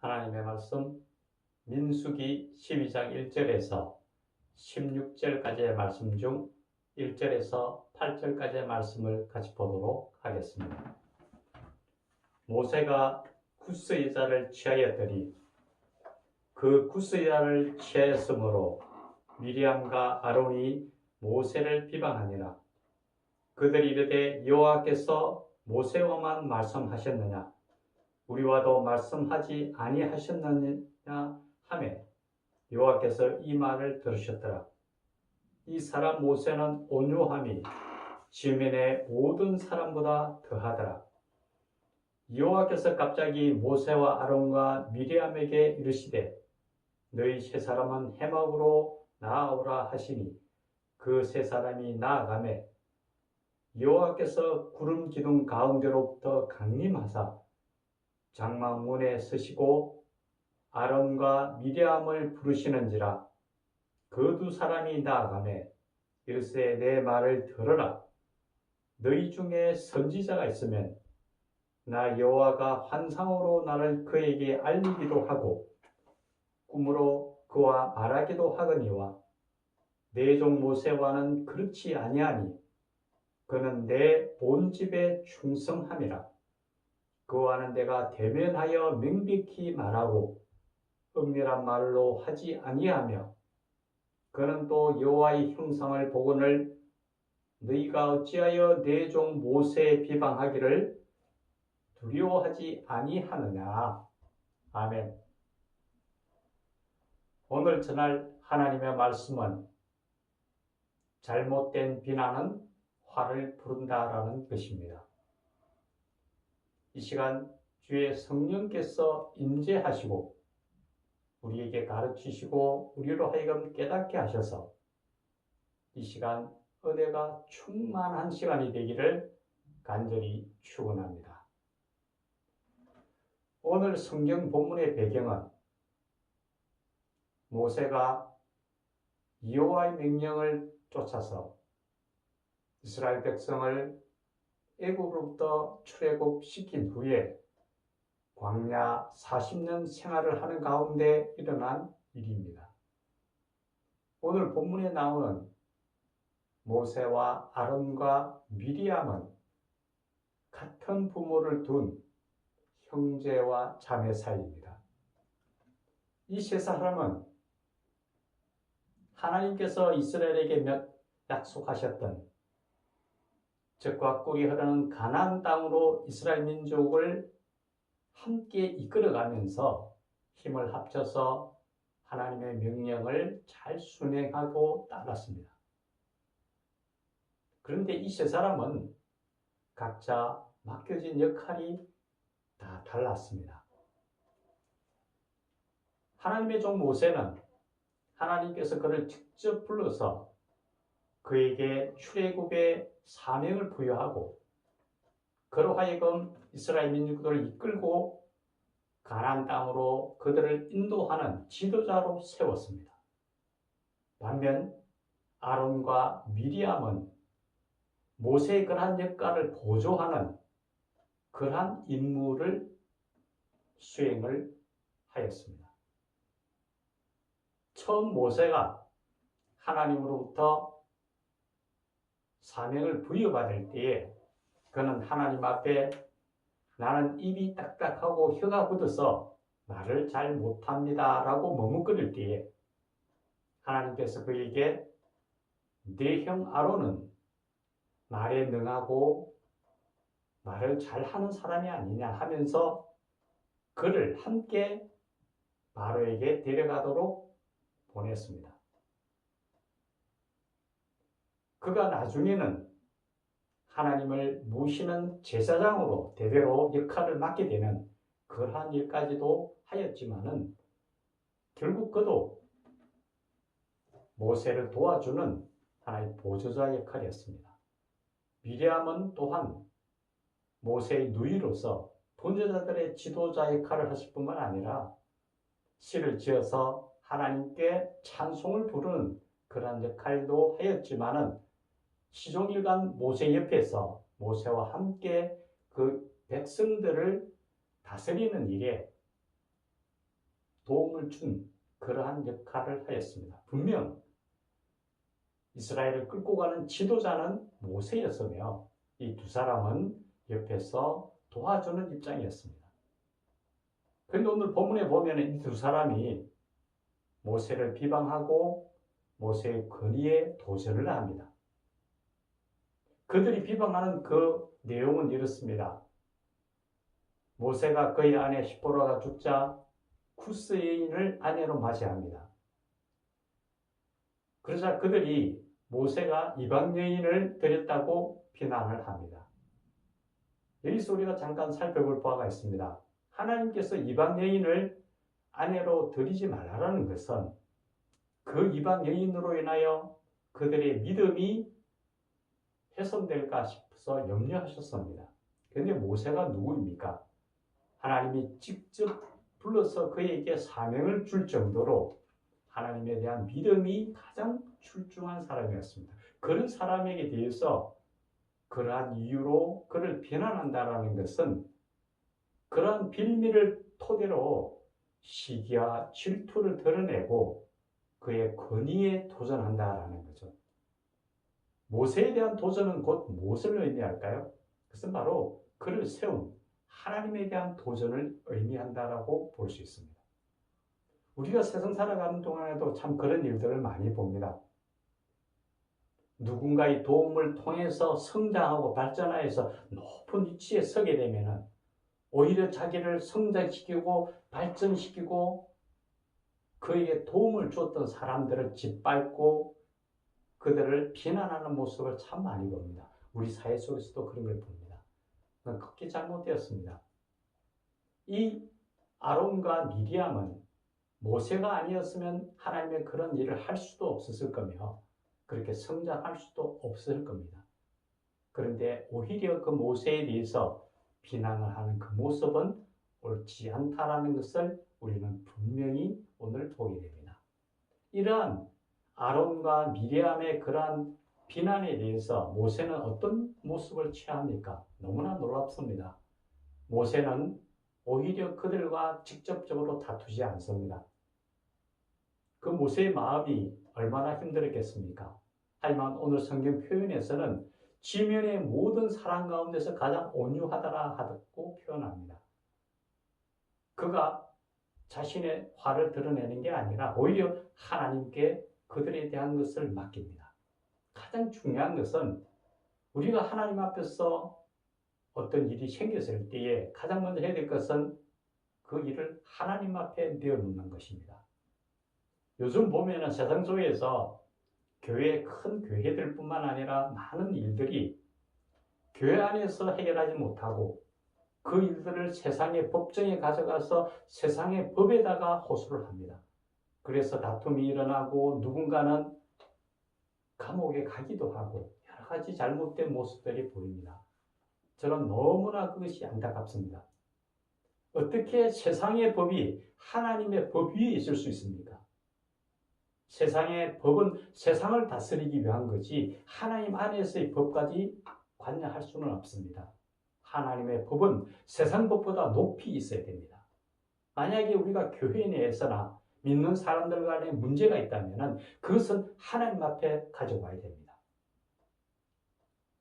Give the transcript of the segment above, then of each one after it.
하나님의 말씀 민수기 12장 1절에서 16절까지의 말씀 중 1절에서 8절까지의 말씀을 같이 보도록 하겠습니다. 모세가 구스의자를 취하였더니 그 구스의자를 취하였으므로 미리암과 아론이 모세를 비방하니라. 그들이 이르되 여호와께서 모세와만 말씀하셨느냐 우리와도 말씀하지 아니하셨느냐 하매 여호와께서 이 말을 들으셨더라. 이 사람 모세는 온유함이 지면의 모든 사람보다 더하더라. 여호와께서 갑자기 모세와 아론과 미리암에게 이르시되 너희 세 사람은 해막으로 나아오라 하시니 그 세 사람이 나아가매 여호와께서 구름 기둥 가운데로부터 강림하사 장막문에 서시고 아론과 미리암을 부르시는지라. 그 두 사람이 나아가매 이르시되 내 말을 들으라. 너희 중에 선지자가 있으면 나 여호와가 환상으로 나를 그에게 알리기도 하고 꿈으로 그와 말하기도 하거니와 내 종 모세와는 그렇지 아니하니 그는 내 온 집에 충성함이라. 그와는 내가 대면하여 명백히 말하고 은밀한 말로 하지 아니하며 그는 또 여호와의 형상을 보거늘 너희가 어찌하여 내 종 모세에 비방하기를 두려워하지 아니하느냐. 아멘. 오늘 전할 하나님의 말씀은 잘못된 비난은 화를 부른다라는 것입니다. 이 시간 주의 성령께서 임재하시고 우리에게 가르치시고 우리로 하여금 깨닫게 하셔서 이 시간 은혜가 충만한 시간이 되기를 간절히 축원합니다. 오늘 성경 본문의 배경은 모세가 여호와의 명령을 쫓아서 이스라엘 백성을 애굽으로부터 출애굽시킨 후에 광야 40년 생활을 하는 가운데 일어난 일입니다. 오늘 본문에 나오는 모세와 아론과 미리암은 같은 부모를 둔 형제와 자매 사이입니다. 이 세 사람은 하나님께서 이스라엘에게 약속하셨던 젖과 꿀이 흐르는 가나안 땅으로 이스라엘 민족을 함께 이끌어가면서 힘을 합쳐서 하나님의 명령을 잘 순행하고 따랐습니다. 그런데 이 세 사람은 각자 맡겨진 역할이 다 달랐습니다. 하나님의 종 모세는 하나님께서 그를 직접 불러서 그에게 출애굽의 사명을 부여하고 그로 하여금 이스라엘 민족들을 이끌고 가나안 땅으로 그들을 인도하는 지도자로 세웠습니다. 반면 아론과 미리암은 모세의 그러한 역할을 보조하는 그러한 임무를 수행을 하였습니다. 처음 모세가 하나님으로부터 사명을 부여받을 때에 그는 하나님 앞에 나는 입이 딱딱하고 혀가 굳어서 말을 잘 못합니다 라고 머뭇거릴 때에 하나님께서 그에게 네 형 아론은 말에 능하고 말을 잘하는 사람이 아니냐 하면서 그를 함께 바로에게 데려가도록 보냈습니다. 그가 나중에는 하나님을 모시는 제사장으로 대대로 역할을 맡게 되는 그러한 일까지도 하였지만은 결국 그도 모세를 도와주는 하나의 보조자 역할이었습니다. 미리암은 또한 모세의 누이로서 번제자들의 지도자 역할을 하실 뿐만 아니라 시를 지어서 하나님께 찬송을 부르는 그러한 역할도 하였지만은 시종일관 모세 옆에서 모세와 함께 그 백성들을 다스리는 일에 도움을 준 그러한 역할을 하였습니다. 분명 이스라엘을 끌고 가는 지도자는 모세였으며 이 두 사람은 옆에서 도와주는 입장이었습니다. 그런데 오늘 본문에 보면 이 두 사람이 모세를 비방하고 모세의 권위에 도전을 합니다. 그들이 비방하는 그 내용은 이렇습니다. 모세가 그의 아내 시보라가 죽자 쿠스 여인을 아내로 맞이합니다. 그러자 그들이 모세가 이방 여인을 들였다고 비난을 합니다. 여기서 우리가 잠깐 살펴볼 바가 있습니다. 하나님께서 이방 여인을 아내로 들이지 말라는 것은 그 이방 여인으로 인하여 그들의 믿음이 훼손될까 싶어서 염려하셨습니다. 그런데 모세가 누구입니까? 하나님이 직접 불러서 그에게 사명을 줄 정도로 하나님에 대한 믿음이 가장 출중한 사람이었습니다. 그런 사람에게 대해서 그러한 이유로 그를 비난한다는 것은 그러한 빌미를 토대로 시기와 질투를 드러내고 그의 권위에 도전한다라는 거죠. 모세에 대한 도전은 곧 무엇을 의미할까요? 그것은 바로 그를 세운 하나님에 대한 도전을 의미한다라고 볼 수 있습니다. 우리가 세상 살아가는 동안에도 참 그런 일들을 많이 봅니다. 누군가의 도움을 통해서 성장하고 발전하여서 높은 위치에 서게 되면 오히려 자기를 성장시키고 발전시키고 그에게 도움을 줬던 사람들을 짓밟고 그들을 비난하는 모습을 참 많이 봅니다. 우리 사회 속에서도 그런 걸 봅니다. 그건 극히 잘못되었습니다. 이 아론과 미리암은 모세가 아니었으면 하나님의 그런 일을 할 수도 없었을 거며 그렇게 성장할 수도 없을 겁니다. 그런데 오히려 그 모세에 대해서 비난을 하는 그 모습은 옳지 않다라는 것을 우리는 분명히 오늘 보게 됩니다. 이러한 아론과 미리암의 그러한 비난에 대해서 모세는 어떤 모습을 취합니까? 너무나 놀랍습니다. 모세는 오히려 그들과 직접적으로 다투지 않습니다. 그 모세의 마음이 얼마나 힘들었겠습니까? 하지만 오늘 성경 표현에서는 지면의 모든 사람 가운데서 가장 온유하다라 하고 표현합니다. 그가 자신의 화를 드러내는 게 아니라 오히려 하나님께 그들에 대한 것을 맡깁니다. 가장 중요한 것은 우리가 하나님 앞에서 어떤 일이 생겼을 때에 가장 먼저 해야 될 것은 그 일을 하나님 앞에 내어놓는 것입니다. 요즘 보면은 세상 속에서 교회, 큰 교회들 뿐만 아니라 많은 일들이 교회 안에서 해결하지 못하고 그 일들을 세상의 법정에 가져가서 세상의 법에다가 호소를 합니다. 그래서 다툼이 일어나고 누군가는 감옥에 가기도 하고 여러 가지 잘못된 모습들이 보입니다. 저는 너무나 그것이 안타깝습니다. 어떻게 세상의 법이 하나님의 법 위에 있을 수 있습니까? 세상의 법은 세상을 다스리기 위한 거지 하나님 안에서의 법까지 관여할 수는 없습니다. 하나님의 법은 세상 법보다 높이 있어야 됩니다. 만약에 우리가 교회 내에서나 믿는 사람들 간에 문제가 있다면 그것은 하나님 앞에 가져와야 됩니다.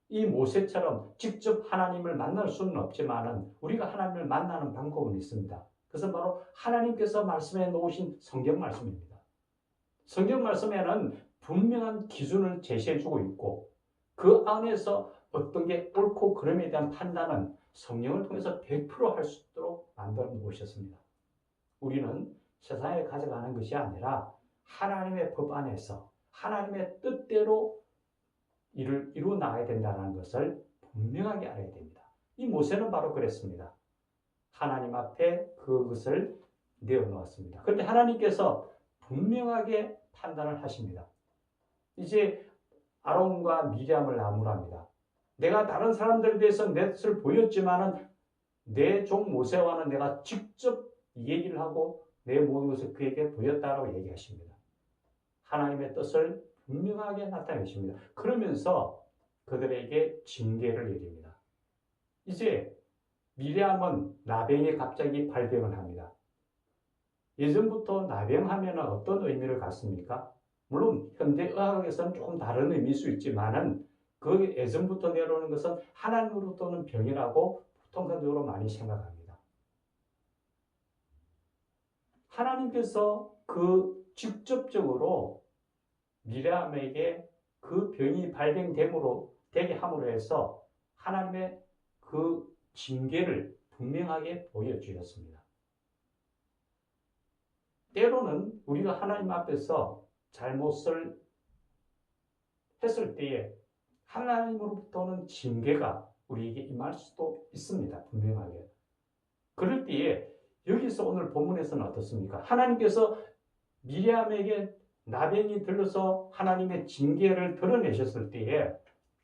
이 모세처럼 직접 하나님을 만날 수는 없지만 우리가 하나님을 만나는 방법은 있습니다. 그것은 바로 하나님께서 말씀해 놓으신 성경 말씀입니다. 성경 말씀에는 분명한 기준을 제시해주고 있고 그 안에서 어떤 게 옳고 그름에 대한 판단은 성령을 통해서 100% 할 수 있도록 만들어 놓으셨습니다. 우리는 세상에 가져가는 것이 아니라 하나님의 법 안에서 하나님의 뜻대로 일을 이루어 나가야 된다는 것을 분명하게 알아야 됩니다. 이 모세는 바로 그랬습니다. 하나님 앞에 그것을 내어놓았습니다. 그런데 하나님께서 분명하게 판단을 하십니다. 이제 아론과 미리암을 나무랍니다. 내가 다른 사람들에 대해서 내 뜻을 보였지만은 내 종 모세와는 내가 직접 얘기를 하고 내 모든 것을 그에게 보였다라고 얘기하십니다. 하나님의 뜻을 분명하게 나타내십니다. 그러면서 그들에게 징계를 내립니다. 이제 미리암은 나병이 갑자기 발병을 합니다. 예전부터 나병하면 어떤 의미를 갖습니까? 물론 현대의학에서는 조금 다른 의미일 수 있지만은 그 예전부터 내려오는 것은 하나님으로부터 오는 병이라고 통상적으로 많이 생각합니다. 하나님께서 그 직접적으로 미리암에게 그 병이 발병됨으로 되게 함으로 해서 하나님의 그 징계를 분명하게 보여주셨습니다. 때로는 우리가 하나님 앞에서 잘못을 했을 때에 하나님으로부터는 징계가 우리에게 임할 수도 있습니다. 분명하게. 그럴 때에 여기서 오늘 본문에서는 어떻습니까? 하나님께서 미리암에게 나병이 들려서 하나님의 징계를 드러내셨을 때에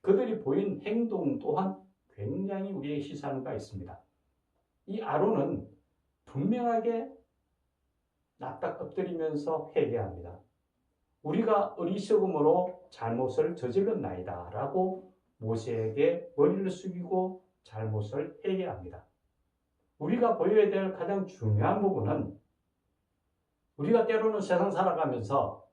그들이 보인 행동 또한 굉장히 우리에게 시사하는 바가 있습니다. 이 아론은 분명하게 납작 엎드리면서 회개합니다. 우리가 어리석음으로 잘못을 저질렀나이다 라고 모세에게 머리를 숙이고 잘못을 회개합니다. 우리가 보여야 될 가장 중요한 부분은 우리가 때로는 세상 살아가면서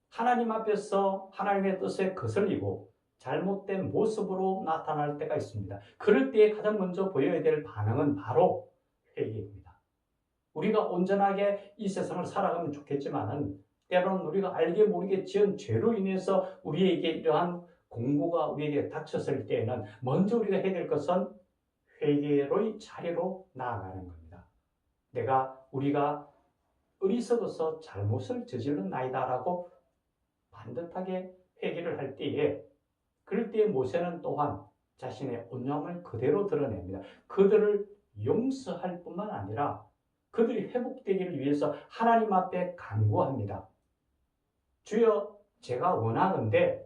하나님 앞에서 하나님의 뜻에 거슬리고 잘못된 모습으로 나타날 때가 있습니다. 그럴 때에 가장 먼저 보여야 될 반응은 바로 회개입니다. 우리가 온전하게 이 세상을 살아가면 좋겠지만은 때로는 우리가 알게 모르게 지은 죄로 인해서 우리에게 이러한 공고가 우리에게 닥쳤을 때에는 먼저 우리가 해야 될 것은 회개의 자리로 나아가는 겁니다. 우리가 어리석어서 잘못을 저질렀나이다라고 반듯하게 회개를 할 때에 그럴 때에 모세는 또한 자신의 온유함을 그대로 드러냅니다. 그들을 용서할 뿐만 아니라 그들이 회복되기를 위해서 하나님 앞에 간구합니다. 주여, 제가 원하는데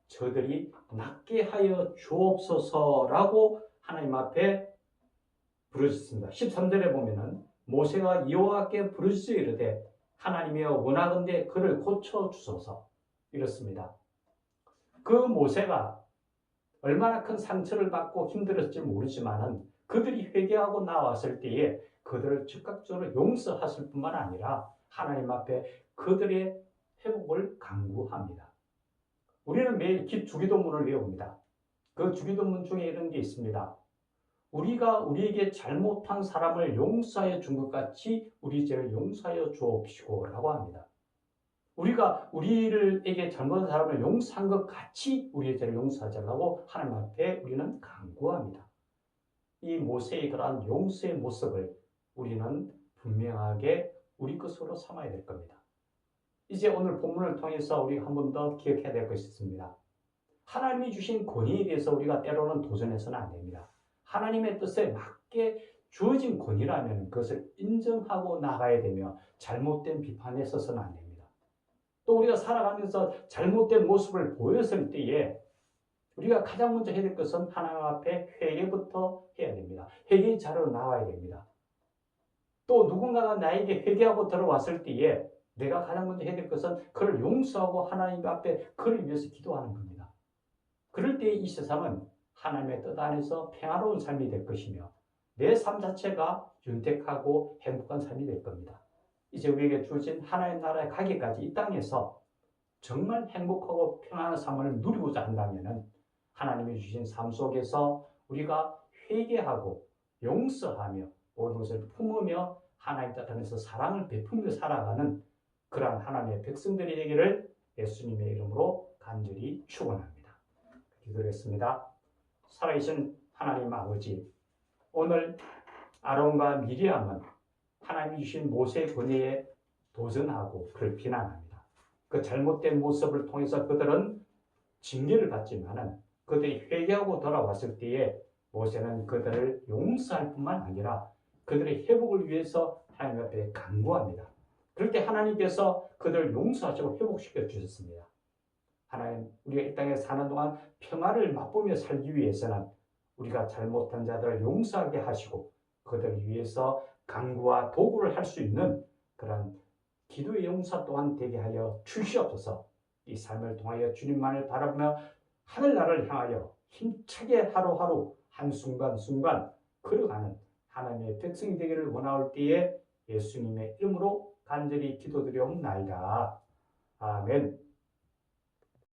저들이 낫게 하여 주옵소서라고 하나님 앞에 부르짖습니다. 13절에 보면은 모세가 여호와께 부르짖어 이르되 하나님이여 원하건대 그를 고쳐 주소서 이렇습니다. 그 모세가 얼마나 큰 상처를 받고 힘들었을지 모르지만은 그들이 회개하고 나왔을 때에 그들을 즉각적으로 용서하실 뿐만 아니라 하나님 앞에 그들의 회복을 간구합니다. 우리는 매일 주기도문을 외웁니다. 그 주기도문 중에 이런 게 있습니다. 우리가 우리에게 잘못한 사람을 용서하여 준 것 같이 우리 죄를 용서하여 주옵시고 라고 합니다. 우리가 우리에게 잘못한 사람을 용서한 것 같이 우리의 죄를 용서하자고 하나님 앞에 우리는 간구합니다. 이 모세의 그러한 용서의 모습을 우리는 분명하게 우리 것으로 삼아야 될 겁니다. 이제 오늘 본문을 통해서 우리가 한 번 더 기억해야 될 것이 있습니다. 하나님이 주신 권위에 대해서 우리가 때로는 도전해서는 안 됩니다. 하나님의 뜻에 맞게 주어진 권위라면 그것을 인정하고 나가야 되며 잘못된 비판에 서서는 안 됩니다. 또 우리가 살아가면서 잘못된 모습을 보였을 때에 우리가 가장 먼저 해야 될 것은 하나님 앞에 회개부터 해야 됩니다. 회개의 자리로 나와야 됩니다. 또 누군가가 나에게 회개하고 들어왔을 때에 내가 가장 먼저 해야 될 것은 그를 용서하고 하나님 앞에 그를 위해서 기도하는 겁니다. 그럴 때 이 세상은 하나님의 뜻 안에서 평화로운 삶이 될 것이며 내 삶 자체가 윤택하고 행복한 삶이 될 겁니다. 이제 우리에게 주어진 하나님 나라에 가기까지 이 땅에서 정말 행복하고 평안한 삶을 누리고자 한다면 하나님이 주신 삶 속에서 우리가 회개하고 용서하며 모든 것을 품으며 하나님 뜻 안에서 사랑을 베풀며 살아가는 그러한 하나님의 백성들이 되기를 예수님의 이름으로 간절히 축원합니다. 기도하겠습니다. 살아계신 하나님 아버지, 오늘 아론과 미리암은 하나님이 주신 모세의 권위에 도전하고 그를 비난합니다. 그 잘못된 모습을 통해서 그들은 징계를 받지만은 그들이 회개하고 돌아왔을 때에 모세는 그들을 용서할 뿐만 아니라 그들의 회복을 위해서 하나님 앞에 간구합니다. 그럴 때 하나님께서 그들을 용서하시고 회복시켜 주셨습니다. 하나님, 우리가 이 땅에 사는 동안 평화를 맛보며 살기 위해서는 우리가 잘못한 자들을 용서하게 하시고 그들을 위해서 간구와 도구를 할 수 있는 그런 기도의 용사 또한 되게 하여 주시옵소서. 이 삶을 통하여 주님만을 바라보며 하늘나라를 향하여 힘차게 하루하루 한순간순간 걸어가는 하나님의 백성이 되기를 원할 때에 예수님의 이름으로 간절히 기도드리옵나이다. 아멘.